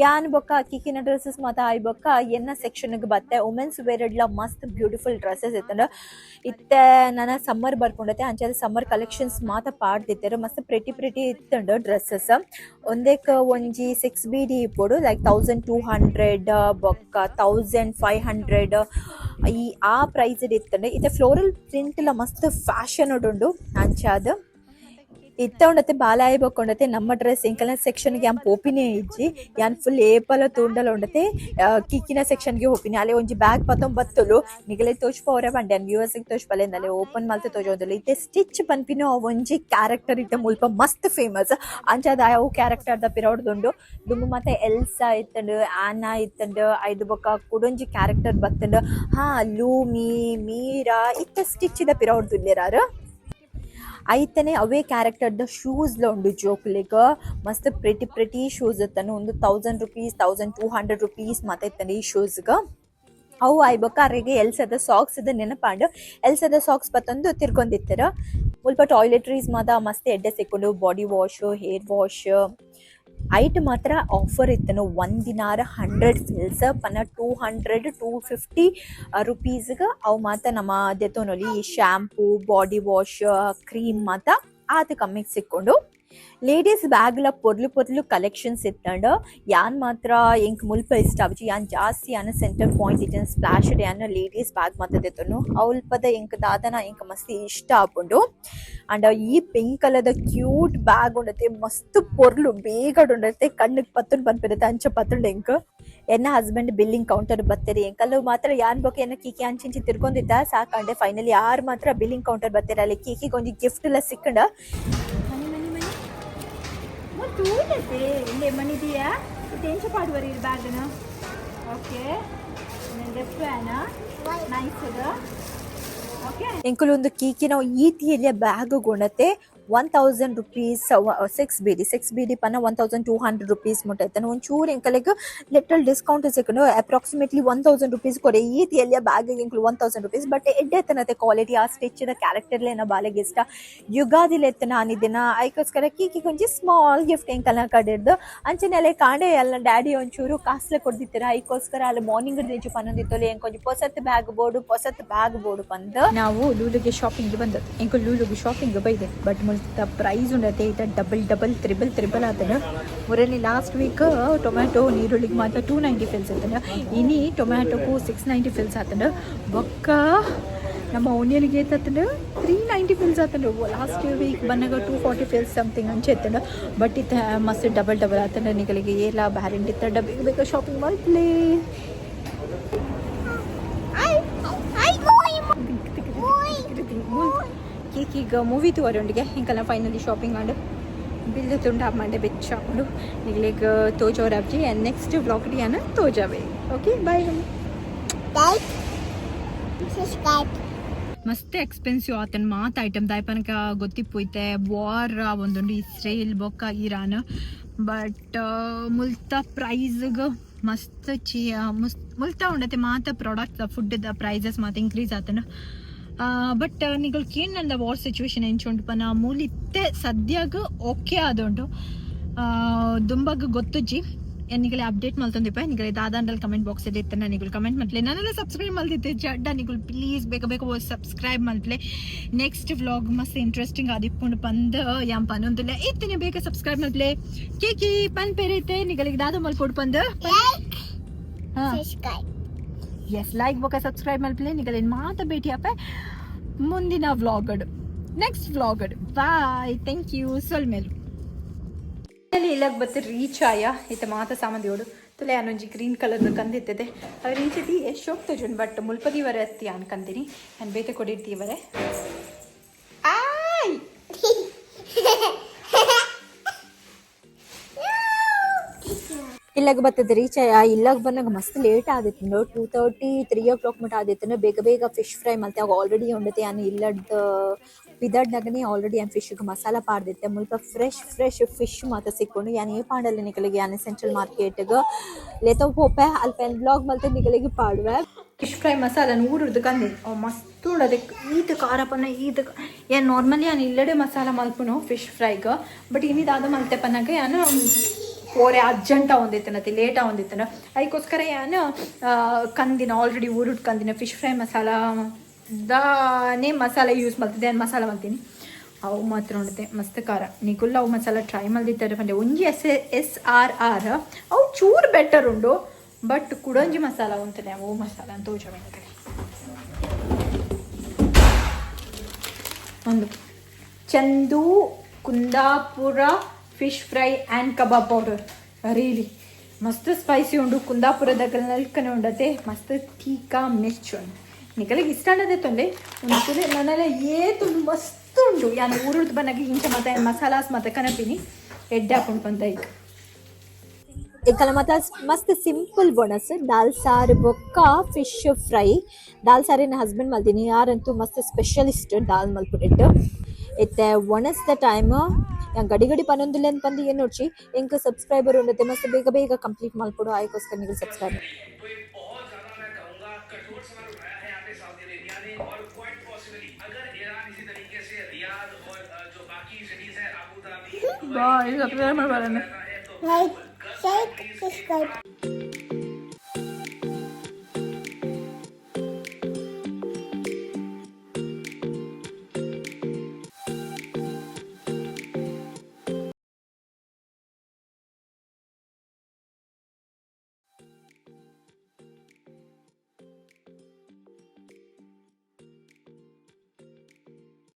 ಯಾನ್ ಬೊಕ್ಕ ಕೀಕಿನ ಡ್ರೆಸ್ಸಸ್ ಮಾತ ಆಯ್ ಬೊಕ್ಕ ಎನ್ನ ಸೆಕ್ಷನ್ಗೆ ಬತ್ತೆ ವುಮೆನ್ಸ್ ವೇರ್ ಇಡ್ಲ ಮಸ್ತ್ ಬ್ಯೂಟಿಫುಲ್ ಡ್ರೆಸ್ಸಸ್ ಇತ್ತಂಡ ಇತ್ತೆ ನನ್ನ ಸಮ್ಮರ್ ಬರ್ಕೊಂಡತೆ ಅಂಚಾದ ಸಮ್ಮರ್ ಕಲೆಕ್ಷನ್ಸ್ ಮಾತ ಪಾಡ್ದಿತ್ತಾರೆ ಮಸ್ತ್ ಪ್ರೆಟಿ ಇತ್ತಂಡ ಡ್ರೆಸ್ಸಸ್ ಒಂದೇಕ ಒಂಜಿ 6BD ಇಪ್ಪೋಡು ಲೈಕ್ 1200 ಬೊಕ್ಕ 1500 ಈ ಆ ಪ್ರೈಸ್ ಇತ್ತಂಡ ಇತ್ತೆ ಫ್ಲೋರಲ್ ಪ್ರಿಂಟ್ ಎಲ್ಲ ಮಸ್ತ್ ಫ್ಯಾಷನ್ ಉಂಡು ಅಂಚಾದ ಇತ್ತ ಉಂಡತೆ ಬಾಲಾಯ ಬೊಕ್ಕೊಂಡತೆ ನಮ್ಮ ಡ್ರೆಸ್ ಎಂಕಲ್ನ ಸೆಕ್ಷನ್ಗೆ ಯಾನ್ ಪೋಪಿನೇ ಇಜ್ಜಿ ಯಾನ್ ಫುಲ್ ಏಪಲ ತೂಂಡಲ ಉಂಡತೆ ಕಿಕ್ಕಿನ ಸೆಕ್ಷನ್ಗೆ ಹೋಪಿನಿ ಅಲ್ಲೇ ಒಂಜಿ ಬ್ಯಾಗ್ ಬತ್ತೊಂಬತ್ತಲು ನಿಗಲೆ ತೋಚ್ಪವರೆ ಬಂಡೆ ಅನ್ ವ್ಯೂವರ್ಸ್ಗೆ ತೋಚ್ಪಲೆಂದಲೆ ಓಪನ್ ಮಲ್ತೆ ತೋಜೋದಲ್ಲ ಇತ್ತೆ ಸ್ಟಿಚ್ ಪನ್ಪಿನೋ ಒಂಜಿ ಕ್ಯಾರೆಕ್ಟರ್ ಇತ್ತೆ ಮುಲ್ಪ ಮಸ್ತ್ ಫೇಮಸ್ ಅಂಚಾದ ಅವು ಕ್ಯಾರೆಕ್ಟರ್ ದ ಪಿರೌಡ್ದುಂಡು ದುಂಬು ಮತ್ತೆ ಎಲ್ಸಾ ಇತ್ತಂಡು ಆನಾ ಇತ್ತಂಡು ಐದು ಬೊಕ್ಕ ಕುಡೊಂಜಿ ಕ್ಯಾರೆಕ್ಟರ್ ಬತ್ತಂಡು ಲೂಮಿ ಮೀರಾ ಇತ್ತ ಸ್ಟಿಚ್ ದ ಪಿರೌಡ್ದುಲ್ಲೆರಾರು ಐತನೆ ಅವೇ ಕ್ಯಾರೆಕ್ಟರ್ ದ ಶೂಸ್ ಉಂಡು ಜೋಕ್ಲಿಗ ಮಸ್ತ್ ಪ್ರೆಟಿ ಶೂಸ್ ಇತ್ತನು ಒಂದು 1000 ರೂಪೀಸ್ 1200 ರೂಪೀಸ್ ಮಾತ ಇತ್ತನೆ ಈ ಶೂಸ್ಗ ಅವು ಆಯ್ಬೊಕ್ಕ ಅರೆಗೆ ಎಲ್ಸದ ಸಾಕ್ಸ್ ಅದ ನೆನಪಾಂಡು ಎಲ್ಸದ ಸಾಕ್ಸ್ ಬತ್ತೊಂದು ತಿರ್ಕೊಂಡಿತ್ತರ ಮುಲ್ಪ ಟಾಯ್ಲೆಟ್ರೀಸ್ ಮಾತ ಮಸ್ತ್ ಎಡ್ಡೆ ಸಿಕ್ಕೊಂಡು ಬಾಡಿ ವಾಶ್ ಹೇರ್ ವಾಶ್ ಐಟ್ ಮಾತ್ರ ಆಫರ್ ಇತ್ತನು ಒಂದಿನಾರ 100 ಫಿಲ್ಸ್ ಪನ 200-250 ರೂಪೀಸ್ಗೆ ಅವು ಮಾತ ನಮ್ಮ ದೆತೋನೊಲಿ ಶ್ಯಾಂಪೂ ಬಾಡಿ ವಾಶ್ ಕ್ರೀಮ್ ಮಾತ ಆತ ಕಮ್ಮಿಗೆ ಸಿಕ್ಕೊಂಡು ಲೇಡೀಸ್ ಬ್ಯಾಗ್ಲ ಪೊರ್ಲು ಕಲೆಕ್ಷನ್ಸ್ ಇತ್ತಂಡು ಯಾನ್ ಮಾತ್ರ ಎಂಕ್ ಮುಲ್ಪ ಇಷ್ಟ ಆವಜಿ ಯಾನ್ ಜಾಸ್ತಿ ಯಾನ ಸೆಂಟರ್ ಪಾಯಿಂಟ್ ಇತ್ತು ಸ್ಪ್ಲಾಶ್ಡ್ ಯಾನ ಲೇಡೀಸ್ ಬ್ಯಾಗ್ ಮಾತದೆತ್ತನು ಅವಲ್ಪದ ಎಂಕ್ ದಾದನ ಎಂಕ್ ಮಸ್ತ್ ಇಷ್ಟ ಆಪುಂಡು ಅಂಡ್ ಈ ಪಿಂಕ್ ಕಲರ್ದ ಕ್ಯೂಟ್ ಬ್ಯಾಗ್ ಉಂಡತೆ ಮಸ್ತ್ ಪೊರ್ಲು ಬೇಗ ಉಂಡತೆ ಕಣ್ಣಿಗೆ ಪತ್ತುಂಡು ಬಂದ್ಬಿಡುತ್ತೆ ಅಂಚ ಪತ್ತುಂಡು ಎಂಕ್ ಎನ್ನ ಹಸ್ಬೆಂಡ್ ಬಿಲ್ಲಿಂಗ್ ಕೌಂಟರ್ ಬತ್ತೇರಿ ಎಂಕಲ್ಲು ಮಾತ್ರ ಯಾನ್ ಬೊಕ್ಕ ಏನ ಕೀಕಿ ಅಂಚಿಂಚಿ ತಿರ್ಕೊಂಡಿದ್ದ ಸಾಕಂಡೆ ಫೈನಲಿ ಯಾರು ಮಾತ್ರ ಬಿಲ್ಲಿಂಗ್ ಕೌಂಟರ್ ಬತ್ತೇರಿ ಅಲ್ಲಿ ಕೀಕಿಗೆ ಒಂಜಿ ಗಿಫ್ಟ್ ಎಲ್ಲ ಸಿಕ್ಕಂಡ ಇಲ್ಲೇ ಮನಿದೆಯಾ ಎಂಚ ಪಾಡುವರಿ ಬ್ಯಾಗ್ನ ಓಕೆ ನೈಸ್ ಅದ ಓಕೆ ಎಂಕುಲು ಒಂದು ಕೀಕಿನ ಈತಿಯಲ್ಲಿ ಬ್ಯಾಗ್ ಗುಣತೆ 1000 ರೂಪೀಸ್ 6BD ಪನ 1200 ರೂಪೀಸ್ ಮುಟ್ಟೈತಾನೆ ಒಂಚೂರು ಎಂಕಲೆಗೆ ಲಿಟಲ್ ಡಿಸ್ಕೌಂಟ್ ಸಿಕ್ಕನು ಅಪ್ರಾಕ್ಸಿಮೇಟ್ಲಿ 1000 ರೂಪೀಸ್ ಕೊಡೆ ಈ ರೀತಿಯಲ್ಲಿ ಬ್ಯಾಗಿಗೆ ಎಂಕಲು 1000 ರೂಪೀಸ್ ಬಟ್ ಎಡ್ಡೆತನತೆ ಕ್ವಾಲಿಟಿ ಆ ಸ್ಟಿಚ್ದ ಕ್ಯಾರೆಕ್ಟರ್ಲೆ ನಾ ಬಾಲೆಗೆ ಇಷ್ಟ ಯುಗಾದಿಲೆ ಎತ್ತನ ಆನಿದಿನ ಅದಕ್ಕೋಸ್ಕರ ಕೀಕಿ ಕೊಂಚ ಸ್ಮಾಲ್ ಗಿಫ್ಟ್ ಎಂಕಲ್ನ ಕಡಿರ್ದು ಅಂಚನೆಲೆ ಕಾಂಡೆ ಎಲ್ಲ ಡ್ಯಾಡಿ ಒಂಚೂರು ಕಾಸ್ಲೆ ಕೊಡ್ದಿತ್ತೀರ ಅದಕ್ಕೋಸ್ಕರ ಅಲ್ಲಿ ಮಾರ್ನಿಂಗ್ ನಿಜ ಪನ್ನೊಂದಿತ್ತಲೆ ಕೊಂಚ ಹೊಸತ್ ಬ್ಯಾಗ್ ಬೋರ್ಡು ಬಂದು ನಾವು ಲೂಲುಗೆ ಶಾಪಿಂಗ್ ಬಂದದ್ದು ಎಂಕಲ್ ಲೂಲುಗೆ ಶಾಪಿಂಗ್ ಬೈದೆ ಬಟ್ ಪ್ರೈಸ್ ಉಂಡತೆ ಇತ ಡಬಲ್ ತ್ರಿಬಲ್ ಆತನ ಮುರಲಿ ಲಾಸ್ಟ್ ವೀಕ್ ಟೊಮ್ಯಾಟೊ ನೀರುಳ್ಳಿಗೆ ಮಾತ್ರ 290 ಫಿಲ್ಸ್ ಆತನ ಇನಿ ಟೊಮ್ಯಾಟೊಗೂ 690 ಫಿಲ್ಸ್ ಆತನ ಬೊಕ್ಕ ನಮ್ಮ ಓನಿಯನ್ಗೆ ಏತಂದ್ರೆ 390 ಫಿಲ್ಸ್ ಆತಂಡು ಲಾಸ್ಟ್ ವೀಕ್ ಬಂದಾಗ 240 ಫಿಲ್ಸ್ ಸಮಥಿಂಗ್ ಅಂಚೆ ಎತ್ತಂಡು ಬಟ್ ಇತ್ತ ಮಸ್ತ್ ಡಬಲ್ ಆತಂಡ ನಿಗಳಿಗೆ ಏಲ ಬ್ಯಾರೆಂಟ್ ಇತ್ತ ಬೇಗ ಶಾಪಿಂಗ್ ಮಾಡ್ಲೇ ಈಗ ಮೂವಿ ತೋರೊಂಡಿಗೆ ಹಿಂಕಲ್ಲ ಫೈನಲಿ ಶಾಪಿಂಗ್ ಆಂಡ್ बिल्ले तुंडा मंडे बेचाकुंडु निगलेग तोजो रब्जी एंड नेक्स्ट व्लॉग डियाना तोजावे ओके बाय Like, subscribe. ಮಸ್ತ್ ಎಕ್ಸ್ಪೆನ್ಸಿವ್ ಆತನ ಮಾತು ಐಟಮ್ ದಾಯ್ಪನಕ ಗೊತ್ತಿಪ್ಪೋಯ್ತೆ ವಾರ್ ಒಂದೊಂದು ಇಸ್ರೇಲ್ ಬೊಕ್ಕ ಇರಾನ್ ಬಟ್ ಮುಲ್ತ ಪ್ರೈಸ್ಗೆ ಮಸ್ತ್ ಮುಲ್ತ ಉಂಡತೆ ಮಾತ ಪ್ರಾಡಕ್ಟ್ ಫುಡ್ ಪ್ರೈಸಸ್ ಮಾತ ಇನ್ಕ್ರೀಸ್ ಆತನ ಬಟ್ ನಿಗಳ್ಗೆ ಏನಂದ ವಾರ್ ಸಿಚುವೇಶನ್ ಎಂಚುಂಟು ಪನ ಮೂಲಿತ್ತೆ ಸದ್ಯಾಗ ಓಕೆ ಆದುಂಟು ದುಂಬಾಗ ಗೊತ್ತುಜ್ಜಿ ನಿಗಲೆ ಅಪ್ಡೇಟ್ ಮಲ್ತೊಂದಿಪ್ಪ ನಿಗಲೆ ದಾದಾಂಡಲ್ ಕಮೆಂಟ್ ಬಾಕ್ಸ್ ಅಲ್ಲಿ ಇತ್ತು ನಿಗಲು ಕಮೆಂಟ್ ಮಾಡ್ಲೆ ನಾನೆಲ್ಲ ಸಬ್ಸ್ಕ್ರೈಬ್ ಮಲ್ತಿದ್ದೆ ಜಡ್ಡ ನಿಗಲು ಪ್ಲೀಸ್ ಬೇಗ ಸಬ್ಸ್ಕ್ರೈಬ್ ಮಾಡ್ಲೆ ನೆಕ್ಸ್ಟ್ ವ್ಲಾಗ್ ಮಸ್ತ್ ಇಂಟ್ರೆಸ್ಟಿಂಗ್ ಆದಿಪ್ಪುಂಡು ಪಂದ್ ಯಾಂ ಪನೊಂದುಲ್ಲ ಇತ್ತಿನ ಬೇಗ ಸಬ್ಸ್ಕ್ರೈಬ್ ಮಾಡ್ಲೆ ಕೇಕಿ ಪನ್ ಪೇರೈತೆ ನಿಗಲಿಗೆ ದಾದ ಮಲ್ಕೊಡು ಪಂದ್ Subscribe. ಎಸ್ ಲೈಕ್ ಬೋಕ ಸಬ್ಸ್ಕ್ರೈಬ್ ಮಾಡ್ಲೆ ನಿಗಲೆ ಮಾತ ಭೇಟಿ ಅಪ್ಪ ಮುಂದಿನ vlog next vlog bye thank you ಸೊಲ್ಮೇಲು इलाग बत्ते रीच आया इत माता सामान दियोडु तुले अनुंजी ग्रीन कलर कंदित्ते रीच दी शोक तजुन बट मुल्पदी वरे अत्ति अನ್ಕಂತೀನಿ ನಾನು ಬೇತೆ ಕೊಡಿರ್ತೀವಿ ವರೆ ಆಯ್ ಇಲ್ಲಾಗ ಬರ್ತದೆ ರೀಚ್ ಆಯ ಇಲ್ಲಾಗ ಬಂದಾಗ ಮಸ್ತ್ ಲೇಟ್ ಆದಿತ್ತು 2:30 3 ಮಟ ಆದಿತ್ತು ಬೇಗ ಫಿಶ್ ಫ್ರೈ ಮತ್ತೆ ಆಗ ಆಲ್ರೆಡಿ ಉಂಡತೆ ನಾನು ಇಲ್ಲದ ವಿದಡ್ನಾಗನೇ ಆಲ್ರೆಡಿ ನಾನು ಫಿಶ್ಗೆ ಮಸಾಲ ಪಾಡ್ದಿತ್ತೆ ಮುಲ್ಪ ಫ್ರೆಶ್ ಫಿಶ್ ಮಾತ್ರ ಸಿಕ್ಕೊಂಡು ಯಾನು ಏ ಪಾಡಲ್ಲ ನಿಕಲಿಗೆ ಯಾನು ಸೆಂಟ್ರಲ್ ಮಾರ್ಕೆಟ್ಗೆ ಲೇತ ಹೋಪೆ ಅಲ್ಲಿ ಪೆನ್ ಬ್ಲಾಗ್ ಮಲ್ತೆ ನಿಕಲಿಗೆ ಪಾಡುವೆ ಫಿಶ್ ಫ್ರೈ ಮಸಾಲ ಊರದ್ದು ಕಂದೆ ಮಸ್ತ್ ಉಂಡದೆ ಈತ ಖಾರ ಪನ್ನ ಈತ ಏನು ನಾರ್ಮಲಿ ನಾನು ಇಲ್ಲಡೆ ಮಸಾಲ ಮಲ್ಪನು ಫಿಶ್ ಫ್ರೈಗೆ ಬಟ್ ಇನ್ನಿದಾದ ಮಲ್ತೆ ಪನ್ನಾಗ ಯಾನು ಓರೆ ಅರ್ಜೆಂಟ ಒಂದಿತ್ತನತಿ ಲೇಟ ಒಂದಿತ್ತನ ಅದಕ್ಕೋಸ್ಕರ ಏನು ಕಂದಿನ ಆಲ್ರೆಡಿ ಊರುಡ್ ಕಂದಿನ ಫಿಶ್ ಫ್ರೈ ಮಸಾಲ ದಾನೇ ಮಸಾಲ ಯೂಸ್ ಮಾಡ್ತಿದ್ದೆ ನಾನು ಮಸಾಲ ಮಾಡ್ತೀನಿ ಅವು ಮಾತ್ರ ಉಂಡತೆ ಮಸ್ತ್ ಖಾರ ನಿಗುಲ್ಲ ಅವು ಮಸಾಲ ಟ್ರೈ ಮಲ್ದಿತ್ತಾರೆ ಪಂಡೆ ಒಂಜಿ SRR ಅವು ಚೂರು ಬೆಟರ್ ಉಂಡು ಬಟ್ ಕುಡೊಂಜಿ ಮಸಾಲ ಉಂಟನೆ ಅವು ಮಸಾಲ ಅಂತ ತೋಜವೆ ಒಂದು Chandu Kundapura fish fry and kebab powder really ಮಸ್ತ್ ಸ್ಪೈಸಿ ಉಂಡು ಕುಂದಾಪುರದಾಗ ನಲ್ಕನೆ ಉಂಡತೆ ಮಸ್ತ್ ತೀಕಾ ಮಿರ್ಚ್ ಉಂಡು ನಿಕಲಿಗೆ ಇಷ್ಟ ಅನ್ನೋದೇ ತೊಂದೆ ಒಂದು ನನ್ನೆಲ್ಲ ಏತು ಮಸ್ತ್ ಉಂಡು ಯಾನು ಊರುದ್ ಬನ್ನಾಗಿ ಹಿಂಚೆ ಮತ್ತೆ ಮಸಾಲಾಸ್ ಮತ್ತೆ ಕನಪಿನಿ ಎಡ್ಡೆ ಹಾಕೊಂಡು ಬಂದ ಈಗ एकला माता मस्त सिंपल बोनस दाल सार बೊಕ್ಕ ಫಿಶ್ ಫ್ರೈ दाल सारिन हस्बैंड मल्दिनी यारंतु मस्त स्पेशलिस्ट दाल मल्पुटिट इत्ते वनस द टाइम या गड़ी पनೊಂದಿಲ್ಲ ಅಂತ ಬಂದು ಏನು ನೋಡ್ಚಿ ಎಂಕ ಸಬ್ಸ್ಕ್ರೈಬರ್ ಉಂಡತೆ ಮಸ್ತ್ ಬೇಗ ಕಂಪ್ಲೀಟ್ ಮಲ್ಪಡು ಆಯ್ಕೋಸ್ಕರ ನೀವು ಸಬ್ಸ್ಕ್ರೈಬ್ ಬಾಯ್ ಸಬ್ಸ್ಕ್ರೈಬ್ ಮಾಡಬಾರನೆ Like, share, subscribe.